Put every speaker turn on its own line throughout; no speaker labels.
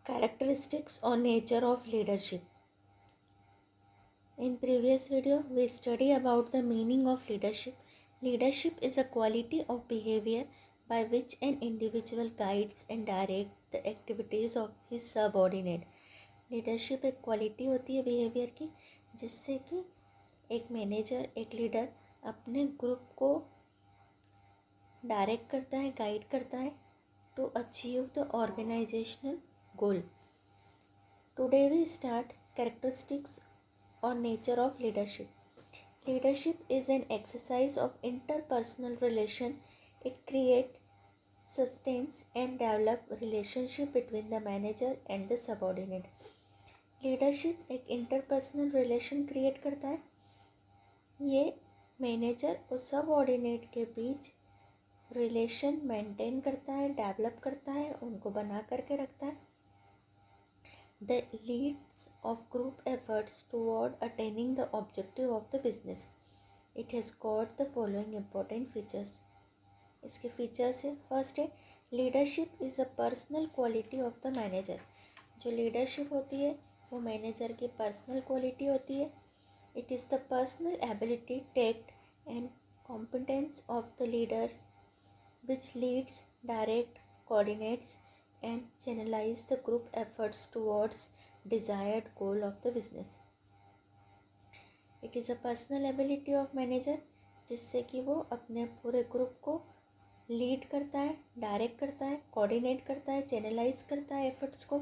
Characteristics or nature of leadership. In previous video, we study about the meaning of leadership. Leadership is a quality of behavior by which an individual guides and directs the activities of his subordinate. Leadership एक quality होती है behaviour की जिससे कि एक manager एक leader अपने group को डायरेक्ट करता है, गाइड करता है to achieve the organisational goal. Today we start characteristics or nature of leadership. Leadership is an exercise of interpersonal relation. It creates, sustains and develops relationship between the manager and the subordinate. Leadership एक interpersonal relation create करता है. ये manager और subordinate के बीच relation maintain करता है, develop करता है, उनको बना करके रखता है. The leads of group efforts toward attaining the objective of the business. It has got the following important features. इसके फीचर्स है. फर्स्ट है leadership is a personal quality of the manager. जो लीडरशिप होती है वो मैनेजर की personal quality होती है. It is the personal ability, टेक्ट and competence of the leaders which leads, direct, coordinates and channelize the group efforts towards desired goal of the business. It is a personal ability of manager जिससे कि वो अपने पूरे group को lead करता है, direct करता है, कोऑर्डिनेट करता है, चैनलाइज करता है एफर्ट्स को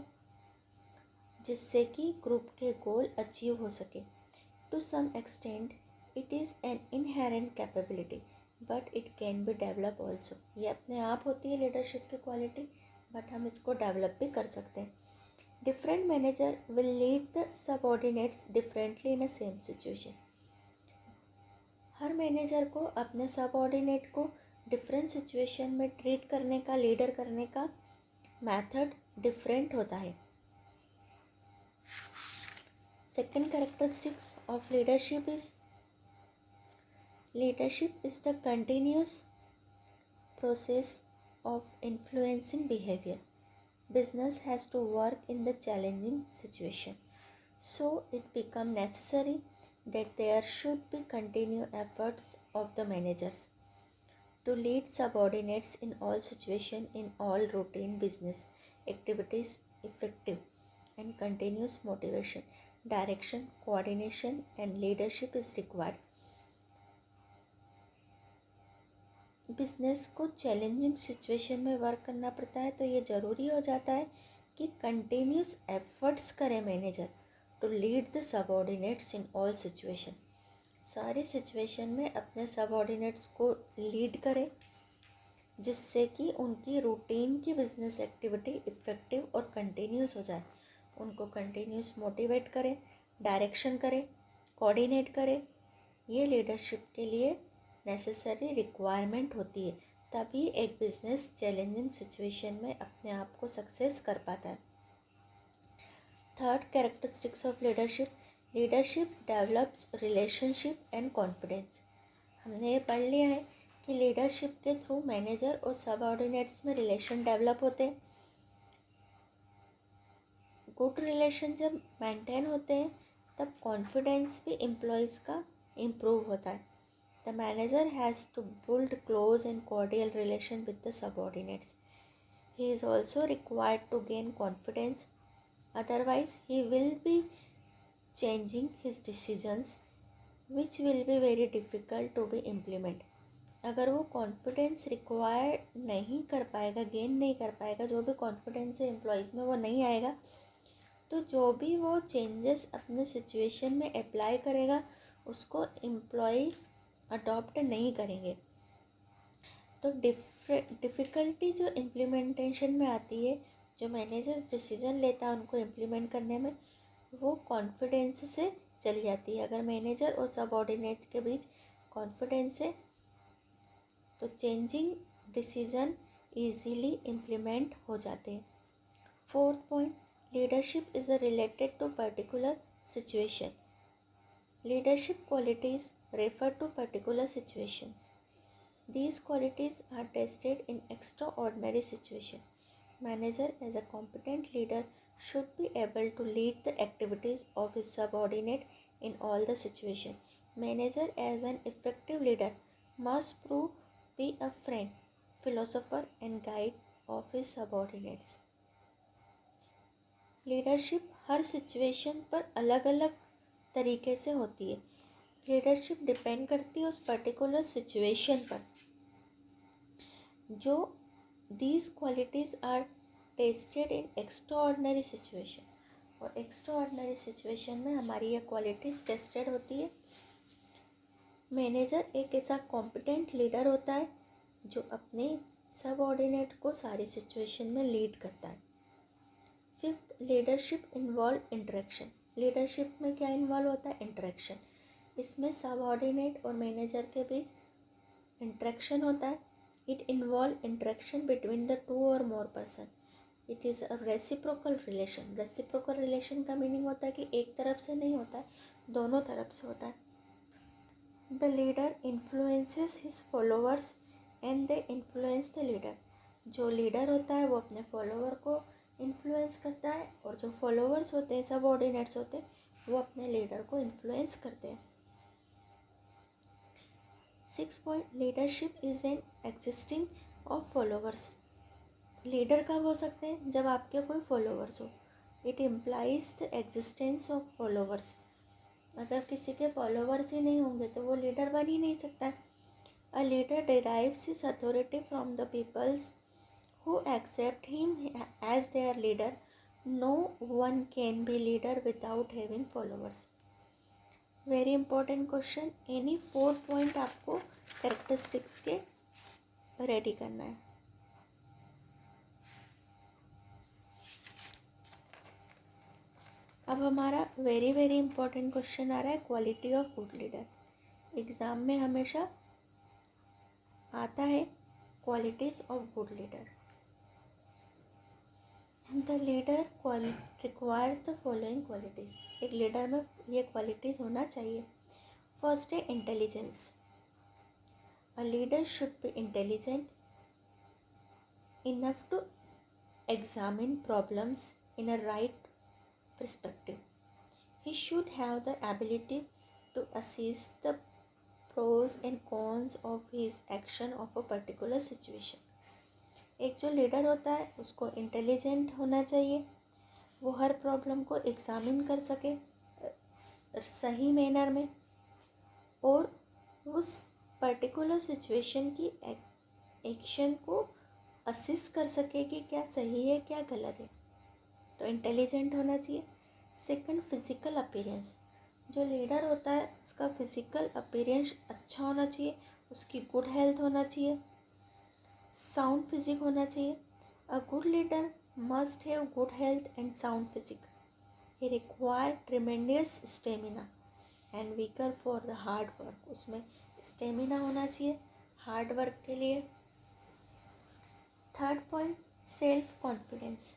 जिससे कि ग्रुप के गोल अचीव हो सके. To some extent it is an inherent capability but it can be develop also. ये अपने आप होती है लीडरशिप की क्वालिटी बट हम इसको डेवलप भी कर सकते हैं. Different manager will lead the subordinates differently in a same situation. Her manager को अपने सबऑर्डिनेट को डिफरेंट सिचुएशन में ट्रीट करने का, लीडर करने का मेथड डिफरेंट होता है. Second characteristics of leadership is leadership is the continuous process of influencing behavior. Business has to work in the challenging situation. So it becomes necessary that there should be continued efforts of the managers to lead subordinates in all situations, in all routine business activities effective and continuous motivation, direction, coordination and leadership is required. Business को challenging situation में work करना पड़ता है तो ये ज़रूरी हो जाता है कि कंटिन्यूस एफर्ट्स करे manager to lead the subordinates in all situation. सारी सिचुएशन में अपने सबऑर्डिनेट्स को लीड करे जिससे कि उनकी रूटीन की बिज़नेस एक्टिविटी इफ़ेक्टिव और कंटिन्यूस हो जाए. उनको कंटिन्यूस मोटिवेट करे, डायरेक्शन करे, कोऑर्डिनेट करे. ये लीडरशिप के लिए नेसेसरी रिक्वायरमेंट होती है. तभी एक बिज़नेस चैलेंजिंग सिचुएशन में अपने आप को सक्सेस कर पाता है. Third characteristics of leadership. Leadership develops relationship and confidence. हमने ये पढ़ लिया है कि लीडरशिप के थ्रू मैनेजर और सबऑर्डिनेट्स में रिलेशन डेवलप होते हैं. गुड रिलेशन जब मेंटेन होते हैं तब कॉन्फिडेंस भी एम्प्लॉयज़ का इम्प्रूव होता है. The manager has to build close and cordial relation with the subordinates. He is also required to gain confidence. Otherwise, he will be changing his decisions, which will be very difficult to be implement. अगर वो confidence require नहीं कर पाएगा, gain नहीं कर पाएगा, जो भी कॉन्फिडेंस है एम्प्लॉयज़ में वो नहीं आएगा तो जो भी वो चेंजेस अपने सिचुएशन में अप्लाई करेगा उसको एम्प्लॉय अडॉप्ट नहीं करेंगे. तो डिफ़िकल्टी जो इम्प्लीमेंटेशन में आती है, जो मैनेजर डिसीज़न लेता है उनको इम्प्लीमेंट करने में, वो कॉन्फिडेंस से चली जाती है. अगर मैनेजर और सबऑर्डिनेट के बीच कॉन्फिडेंस है तो चेंजिंग डिसीज़न ईजीली इम्प्लीमेंट हो जाते हैं. Fourth point, leadership is related to particular situation. Leadership qualities refer to particular situations. These qualities are tested in extraordinary situations. manager as a competent leader should be able to lead the activities of his subordinate in all the situations. Manager as an effective leader must prove be a friend, philosopher and guide of his subordinates. Leadership her situation पर अलग अलग तरीके से होती है. Leadership depend करती है उस पर्टिकुलर सिचुएशन पर. जो these qualities are tested in extraordinary situation, और एक्स्ट्राऑर्डिनरी सिचुएशन में हमारी ये क्वालिटीज़ टेस्टेड होती है. मैनेजर एक ऐसा कॉम्पिटेंट लीडर होता है जो अपने सबऑर्डिनेट को सारी सिचुएशन में लीड करता है. Fifth, leadership involve interaction. Leadership में क्या इन्वॉल्व होता है? इंटरेक्शन. इसमें सबऑर्डिनेट और मैनेजर के बीच इंटरेक्शन होता है. It involve interaction between the two और more person. It is a reciprocal relation. Reciprocal relation का मीनिंग होता है कि एक तरफ से नहीं होता है, दोनों तरफ से होता है. The leader influences his followers and they influence the leader. जो लीडर होता है वो अपने फॉलोअर को इन्फ्लुएंस करता है, और जो फॉलोअर्स होते हैं, सबऑर्डिनेट्स होते हैं, वो अपने लीडर को इन्फ्लुएंस करते हैं. 6 point, leadership is an existing of followers. Leader कब हो सकते हैं? जब आपके कोई फॉलोअर्स हो. It implies the existence of followers. अगर किसी के फॉलोअर्स ही नहीं होंगे तो वो लीडर बन ही नहीं सकता. A leader derives his authority from the peoples who accept him as their leader. No one can be leader without having followers. Very important question. Any 4 point आपको characteristics के ready करना है. अब हमारा वेरी इंपॉर्टेंट क्वेश्चन आ रहा है, quality of good leader. Exam में हमेशा आता है qualities of good leader. The leader requires the following qualities. एक लीडर में ये क्वालिटीज़ होना चाहिए. फर्स्ट है intelligence. A leader should be intelligent enough to examine problems in a right perspective. He should have the ability to assess the pros and cons of his action of a particular situation. एक जो leader होता है उसको intelligent होना चाहिए. वो हर problem को examine कर सके सही मैनर में, और उस पर्टिकुलर सिचुएशन की एक्शन को असिस कर सके कि क्या सही है क्या गलत है. तो इंटेलिजेंट होना चाहिए. Second, physical appearance. जो लीडर होता है उसका फिज़िकल अपीयरेंस अच्छा होना चाहिए. उसकी गुड हेल्थ होना चाहिए. साउंड फिजिक होना चाहिए. A good leader must have good health and sound physique. He require tremendous stamina and vigour for the hard work. उसमें स्टेमिना होना चाहिए हार्ड वर्क के लिए. Third point, self confidence.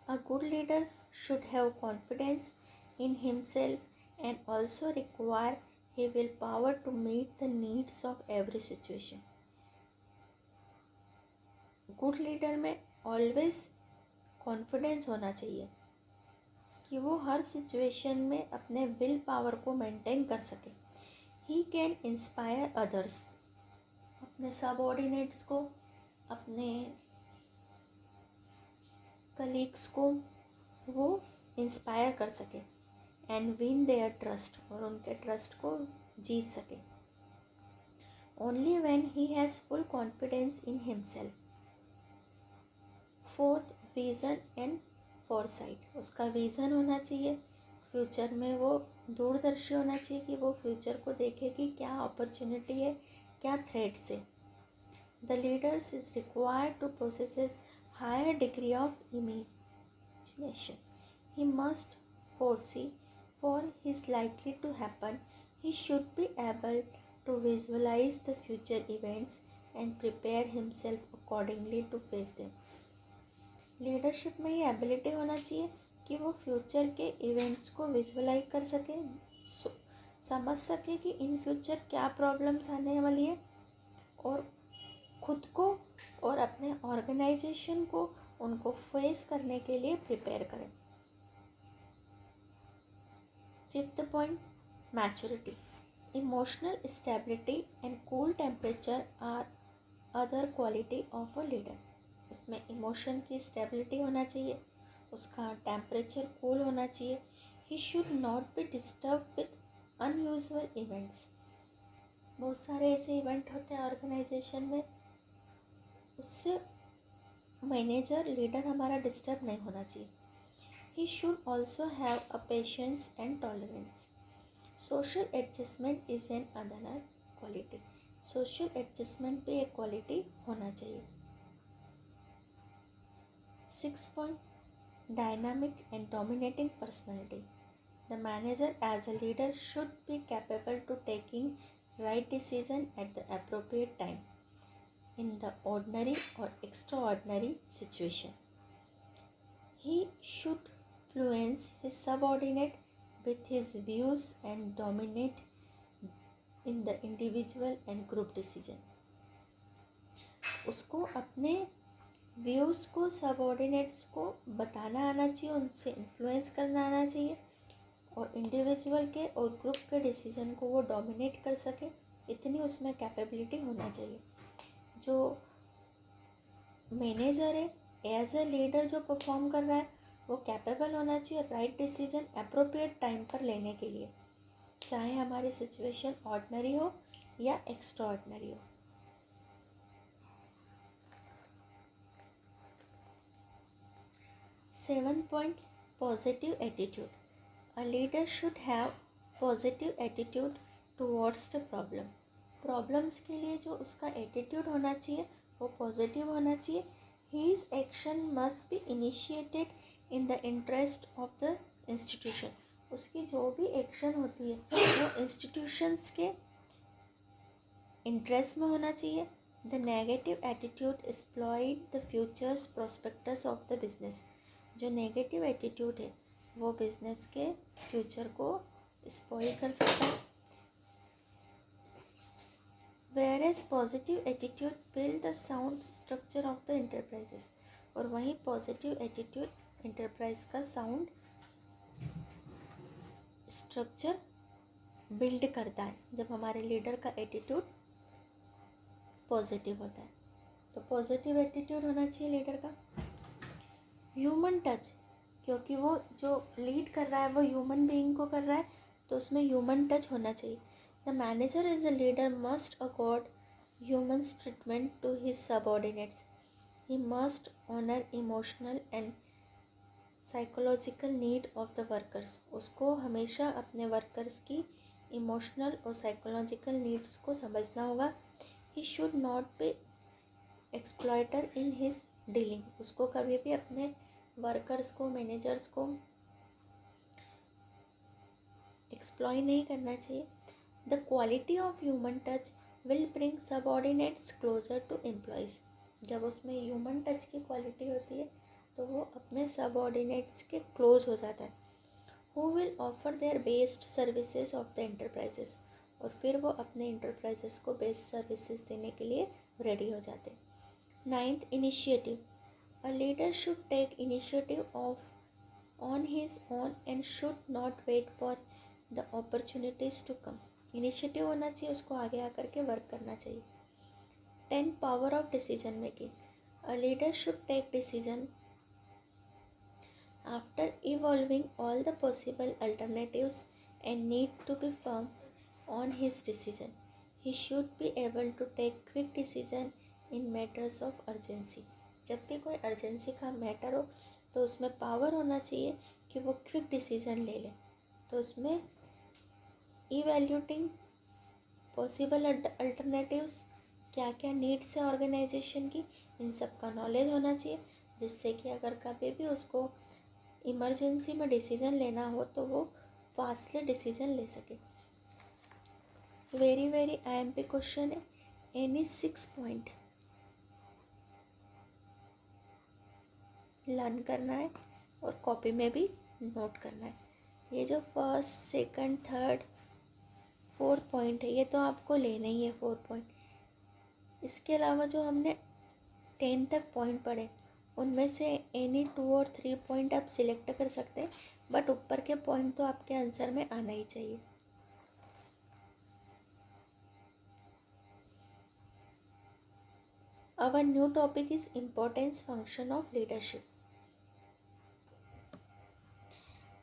A good leader should have confidence in himself and also require he willpower to meet the needs of every situation. Good leader में always confidence होना चाहिए कि वो हर situation में अपने will power को maintain कर सके. He can inspire others. अपने सबऑर्डिनेट्स को, अपने कलीग्स को वो इंस्पायर कर सके. And win their trust. और उनके ट्रस्ट को जीत सके. Only when he has full confidence in himself. Fourth, vision and foresight. उसका विज़न होना चाहिए. फ्यूचर में वो दूरदर्शी होना चाहिए कि वो फ्यूचर को देखे कि क्या अपॉर्चुनिटी है, क्या थ्रेट्स है. The leaders is required to possess higher degree of imagination. He must foresee for is likely to happen. He should be able to visualize the future events and prepare himself accordingly to face them. Leadership में ये ability होना चाहिए कि वो future के events को visualise कर सके, समझ सके कि इन फ्यूचर क्या प्रॉब्लम्स आने वाली है, और खुद को और अपने ऑर्गेनाइजेशन को उनको फेस करने के लिए प्रिपेयर करें। Fifth point, maturity. Emotional stability and cool temperature are other quality of a leader. उसमें इमोशन की स्टेबिलिटी होना चाहिए, उसका टेम्परेचर कूल होना चाहिए। He should not be disturb with unusual events. बहुत सारे ऐसे इवेंट होते हैं ऑर्गेनाइजेशन में, उससे मैनेजर लीडर हमारा डिस्टर्ब नहीं होना चाहिए। He should also have a patience and tolerance. Social adjustment is an other quality. Social adjustment भी एक क्वालिटी होना चाहिए। 6 point, dynamic and dominating personality. The manager as a leader should be capable to taking right decision at the appropriate time in the ordinary or extraordinary situation. He should influence his subordinate with his views and dominate in the individual and group decision. उसको अपने views को subordinates को बताना आना चाहिए, उनसे influence करना आना चाहिए, और इंडिविजुअल के और ग्रुप के डिसीजन को वो डोमिनेट कर सके, इतनी उसमें कैपेबिलिटी होना चाहिए। जो मैनेजर है एज अ लीडर जो परफॉर्म कर रहा है वो कैपेबल होना चाहिए राइट डिसीजन अप्रोप्रिएट टाइम पर लेने के लिए, चाहे हमारी सिचुएशन ऑर्डिनरी हो या एक्स्ट्रा ऑर्डिनरी हो। Seven point, positive attitude. A leader should have positive attitude towards the problem. Problems के लिए जो उसका एटीट्यूड होना चाहिए वो पॉजिटिव होना चाहिए। His action must be initiated in the interest of the institution. उसकी जो भी एक्शन होती है वो इंस्टीट्यूशंस के इंटरेस्ट में होना चाहिए। The negative attitude exploit the futures prospectus of the business. जो नेगेटिव एटीट्यूड है वो बिजनेस के फ्यूचर को स्पॉइल कर सकता है। Whereas positive attitude build the sound structure of the enterprises. और वहीं पॉजिटिव एटीट्यूड एंटरप्राइज का साउंड स्ट्रक्चर बिल्ड करता है जब हमारे लीडर का एटीट्यूड पॉजिटिव होता है। तो पॉजिटिव एटीट्यूड होना चाहिए लीडर का। ह्यूमन टच, क्योंकि वो जो लीड कर रहा है वो ह्यूमन बीइंग को कर रहा है, तो उसमें ह्यूमन टच होना चाहिए। The manager as a leader must accord humans treatment to his subordinates. He must honour emotional and psychological need of the workers. उसको हमेशा अपने वर्कर्स की इमोशनल और साइकोलॉजिकल नीड्स को समझना होगा। He should not be exploiter in his dealing. उसको कभी भी अपने वर्कर्स को मैनेजर्स को एक्सप्लॉय नहीं करना चाहिए। The quality of human touch will bring subordinates closer to employees. जब उसमें ह्यूमन टच की क्वालिटी होती है तो वो अपने सबऑर्डिनेट्स के क्लोज हो जाता है। Who will offer their best services of the enterprises. और फिर वो अपने एंटरप्राइजेस को बेस्ट सर्विसेज देने के लिए रेडी हो जाते हैं। Ninth, initiative. A leader should take initiative on his own and should not wait for the opportunities to come. Initiative होना चाहिए, उसको आगे आकर के वर्क करना चाहिए। 10, power of decision making. A leader should take decision after evaluating all the possible alternatives and need to be firm on his decision. He should be able to take quick decision in matters of urgency. जब भी कोई urgency का matter हो तो उसमें power होना चाहिए कि वो क्विक डिसीजन ले ले। तो उसमें इवैल्यूटिंग पॉसिबल अल्टरनेटिव्स, क्या क्या नीड्स है ऑर्गेनाइजेशन की, इन सब का नॉलेज होना चाहिए, जिससे कि अगर कभी भी उसको इमरजेंसी में डिसीजन लेना हो तो वो फास्टली डिसीजन ले सके। वेरी वेरी IMP क्वेश्चन है। एनी 6 पॉइंट लर्न करना है और कॉपी में भी नोट करना है। ये जो first, second, third, fourth point है ये तो आपको लेना ही है 4 पॉइंट। इसके अलावा जो हमने 10 तक पॉइंट पढ़े उनमें से एनी 2 और 3 पॉइंट आप सिलेक्ट कर सकते हैं, बट ऊपर के पॉइंट तो आपके आंसर में आना ही चाहिए. Our new topic is importance function of leadership.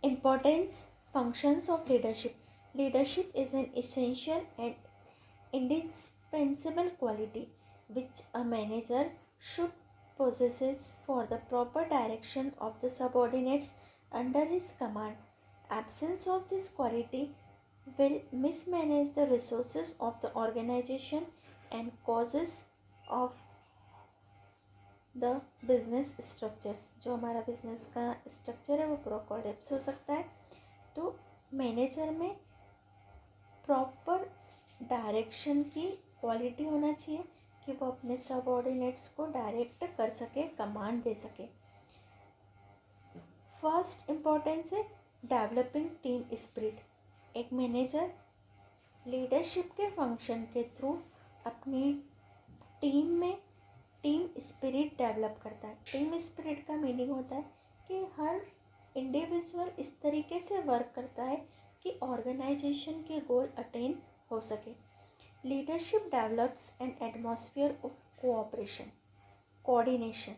Importance functions of leadership. Leadership is an essential and indispensable quality which a manager should possess for the proper direction of the subordinates under his command. Absence of this quality will mismanage the resources of the organization and causes of the business structures. जो हमारा business का structure है वो पूरा collapse हो सकता है. तो मैनेजर में प्रॉपर डायरेक्शन की क्वालिटी होना चाहिए कि वो अपने सबऑर्डिनेट्स को डायरेक्ट कर सके, कमांड दे सके. फर्स्ट इम्पोर्टेंस है डेवलपिंग टीम स्पिरिट. एक मैनेजर लीडरशिप के फंक्शन के थ्रू अपनी टीम में टीम स्पिरिट डेवलप करता है. टीम स्पिरिट का मीनिंग होता है कि हर इंडिविजुअल इस तरीके से वर्क करता है कि ऑर्गेनाइजेशन के गोल अटेन हो सके. Leadership develops N atmosphere of cooperation, coordination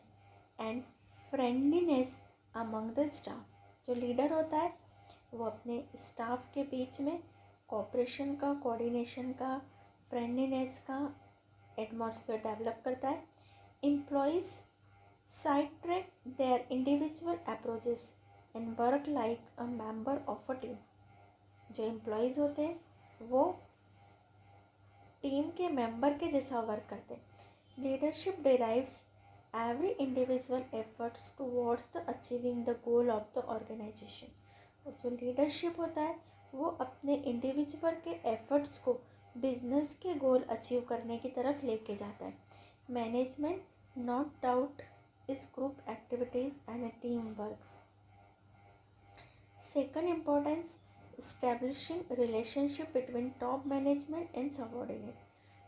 and friendliness among the staff. जो लीडर होता है वो अपने स्टाफ के बीच में कोऑपरेशन का, कोऑर्डिनेशन का, फ्रेंडलीनेस का एटमॉस्फेयर डेवलप करता है. Employees sidetrack their individual approaches and work like a member of a team. जो एम्प्लॉयज़ होते हैं वो टीम के मेंबर के जैसा वर्क करते हैं. Leadership derives every individual efforts towards the achieving the goal of the organisation. और जो लीडरशिप होता है वो अपने इंडिविजुअल के एफर्ट्स को बिजनेस के गोल अचीव करने की तरफ लेके जाता है. Management not doubt is group activities and a teamwork. Second importance, establishing relationship between top management and subordinate.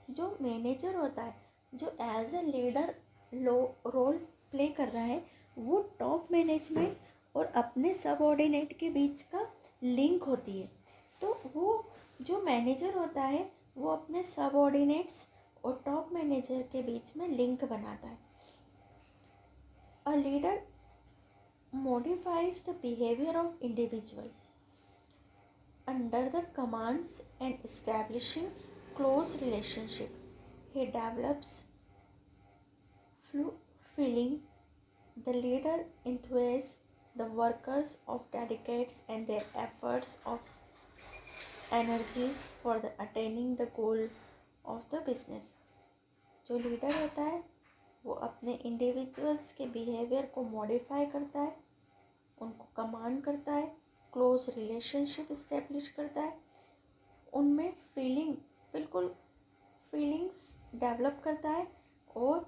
जो मैनेजर होता है, जो as a leader role play कर रहा है, वो टॉप मैनेजमेंट और अपने सबऑर्डिनेट के बीच का लिंक होती है. तो वो जो मैनेजर होता है वो अपने सबऑर्डिनेट्स और टॉप मैनेजर के बीच में लिंक बनाता है. A leader modifies the behavior of individual under the commands and establishing close relationship. He develops feeling. The leader enthuses the workers of dedicates and their efforts of energies for the attaining the goal of the business. जो leader होता है वो अपने individuals के behaviour को modify करता है, उनको कमांड करता है, क्लोज रिलेशनशिप इस्टेब्लिश करता है, उनमें बिल्कुल फीलिंग्स डेवलप करता है और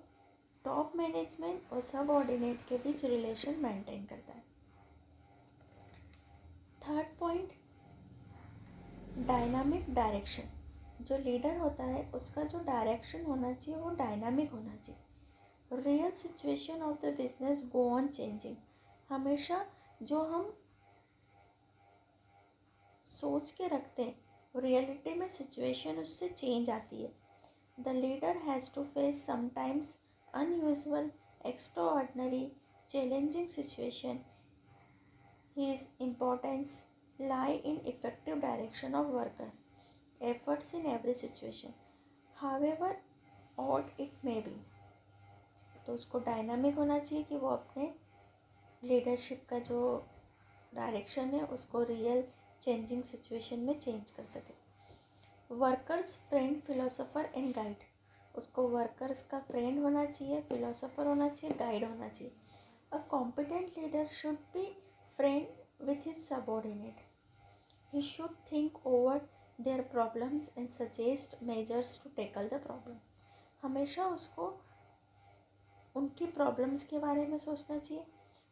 टॉप मैनेजमेंट और सबऑर्डिनेट के बीच रिलेशन मेंटेन करता है. Third point, dynamic direction. जो लीडर होता है उसका जो डायरेक्शन होना चाहिए वो डायनामिक होना चाहिए. Real situation of the business go on changing. हमेशा जो हम सोच के रखते हैं रियलिटी में सिचुएशन उससे चेंज आती है. The leader has to face sometimes unusual, extraordinary, challenging situation. His importance lie in effective direction of workers' efforts in every situation, however odd it may be. तो उसको डायनामिक होना चाहिए कि वो अपने लीडरशिप का जो डायरेक्शन है उसको रियल चेंजिंग सिचुएशन में चेंज कर सके. Workers friend, philosopher and guide. उसको वर्कर्स का फ्रेंड होना चाहिए, फिलोसोफर होना चाहिए, गाइड होना चाहिए. A competent leader should be friend with his subordinate. He should think over their problems and suggest measures to tackle the problem. हमेशा उसको उनकी प्रॉब्लम्स के बारे में सोचना चाहिए,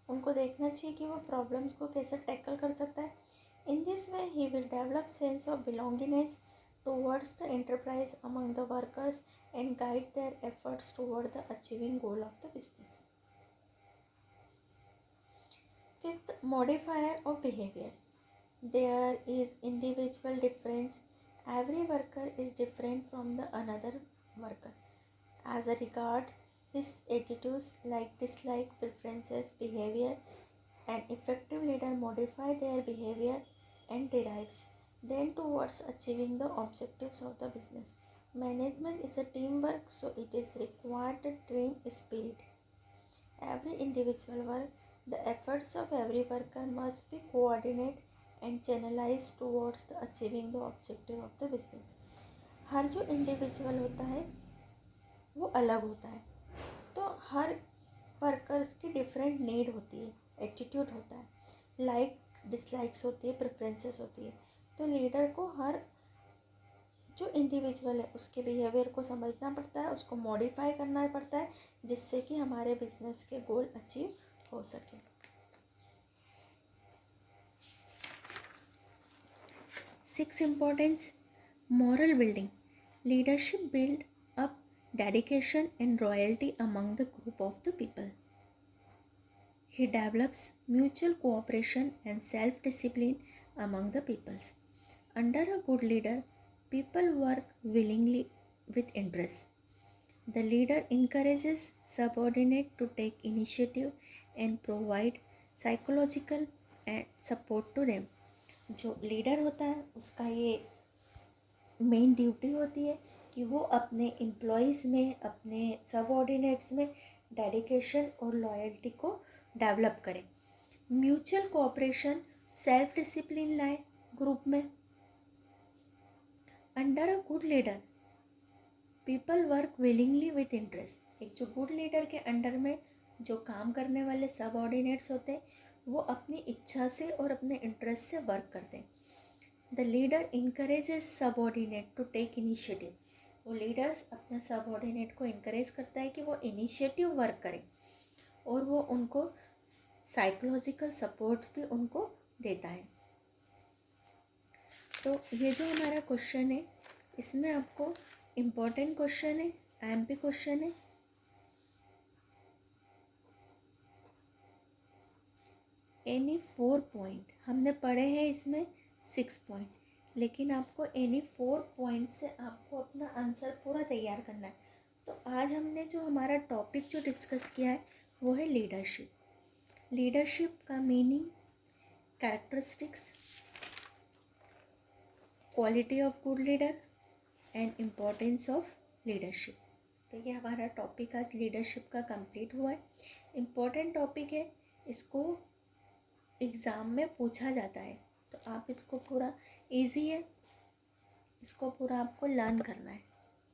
उनको देखना चाहिए कि वो प्रॉब्लम्स को कैसे टैकल कर सकता है. In this way he will develop sense of belongingness towards the enterprise among the workers and guide their efforts toward the achieving goal of the business. modifier of behavior. There is individual difference. Every worker is different from the another worker as a regard his attitudes, like, dislike, preferences, behavior. An effective leader modify their behavior and derives then towards achieving the objectives of the business. Management is a teamwork, so it is required to team spirit. Every individual work, the efforts of every worker must be coordinated and channelized towards the achieving the objective of the business. हर जो individual होता है वो अलग होता है, तो हर workers की different need होती है, एटीट्यूड होता है, लाइक डिसलाइक्स होती है, प्रेफरेंसेस होती है। तो लीडर को हर जो इंडिविजुअल है उसके बिहेवियर को समझना पड़ता है, उसको मॉडिफाई करना पड़ता है, जिससे कि हमारे बिजनेस के गोल अचीव हो सके। 6 importance moral building. Leadership build up dedication and loyalty among the group of the people. He develops mutual cooperation and self-discipline among the peoples. Under a good leader, people work willingly with interest. The leader encourages subordinates to take initiative and provide psychological support to them. जो leader होता है उसका ये main duty होती है कि वो अपने एम्प्लॉयज़ में, अपने सबऑर्डिनेट्स में डेडिकेशन और लॉयल्टी को डेवलप करें। म्यूचुअल कोऑपरेशन, सेल्फ डिसिप्लिन लाए ग्रुप में। Under a good leader people work willingly with interest. एक जो गुड लीडर के अंडर में जो काम करने वाले सबऑर्डिनेट्स होते हैं वो अपनी इच्छा से और अपने इंटरेस्ट से वर्क करते हैं। The leader encourages subordinate to take initiative. वो लीडर्स अपने सबऑर्डिनेट को इनकरेज करता है कि वो इनिशिएटिव वर्क करें और वो उनको साइकोलॉजिकल सपोर्ट्स भी उनको देता है। तो ये जो हमारा क्वेश्चन है इसमें आपको इम्पोर्टेंट क्वेश्चन है, आईएमपी क्वेश्चन है। एनी 4 पॉइंट हमने पढ़े हैं, इसमें 6 पॉइंट, लेकिन आपको एनी 4 पॉइंट से आपको अपना आंसर पूरा तैयार करना है। तो आज हमने जो हमारा टॉपिक जो डिस्कस किया है वो है लीडरशिप। लीडरशिप का meaning, characteristics, quality of good leader and importance of leadership. तो ये हमारा टॉपिक आज लीडरशिप का कंप्लीट हुआ है। इम्पोर्टेंट टॉपिक है, इसको एग्ज़ाम में पूछा जाता है, तो आप इसको पूरा इजी है, इसको पूरा आपको लर्न करना है।